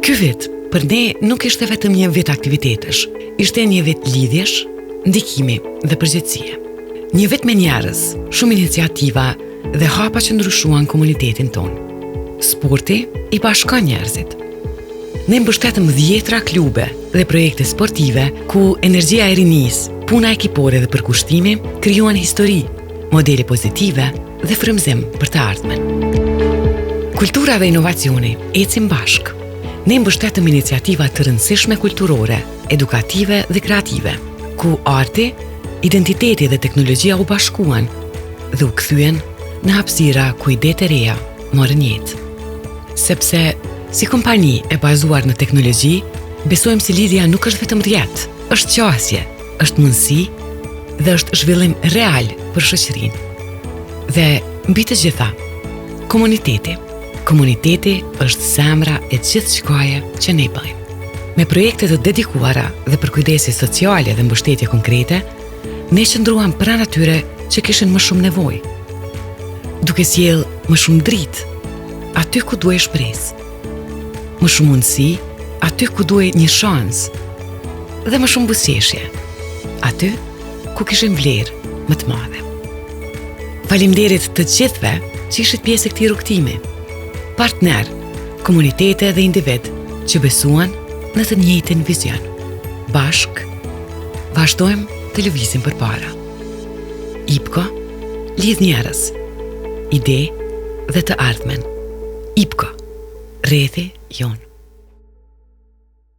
Ky vit, për ne nuk ishte vetëm një vit aktivitetesh, ishte një vit lidhjesh, ndikimi dhe përgjegjësie. Një vit me njerëz, shumë iniciativa dhe hapa që ndryshuan komunitetin tonë. Sporti i bashkon njerëzit. Ne mbështetëm 10 klube dhe projekte sportive ku energjia e rinisë, puna ekipore dhe përkushtimi krijuan histori, modele pozitive dhe frymëzim për të ardhmen. Kultura dhe inovacioni ecin bashkë. Ne mbështetëm iniciativa të rëndësishme kulturore, edukative dhe kreative, ku arti, identiteti dhe teknologjia u bashkuan dhe u kthyen në hapësira ku idetë e reja morën jetë. Sepse, si kompani e bazuar në teknologji, besojmë si lidhja nuk është vetëm rjet, është qasje, është mundësi dhe është zhvillim real për shoqërinë. Dhe mbi të gjitha, komuniteti. Komuniteti është zemra e gjithë shkaje që ne bëjmë. Me projekte të dedikuara dhe për kujdesi sociale dhe mbështetje konkrete, ne qëndruam pranë atyre që kishin më shumë nevojë. Duke sjellë më shumë dritë, aty ku duhej shpresë, më shumë mundësi, aty ku duhej një shans, dhe më shumë buzëqeshje, aty ku kishin vlerë më të madhe. Faleminderit të gjithëve që ishit pjesë e këtij rrugtimi. Partner, komunitete dhe individ që besuan në të njëjtin vizion. Bashk, vazhdojmë të lëvizim përpara. IPCO lidh njerëz, ide dhe të ardhmen. IPCO, rrethi jon.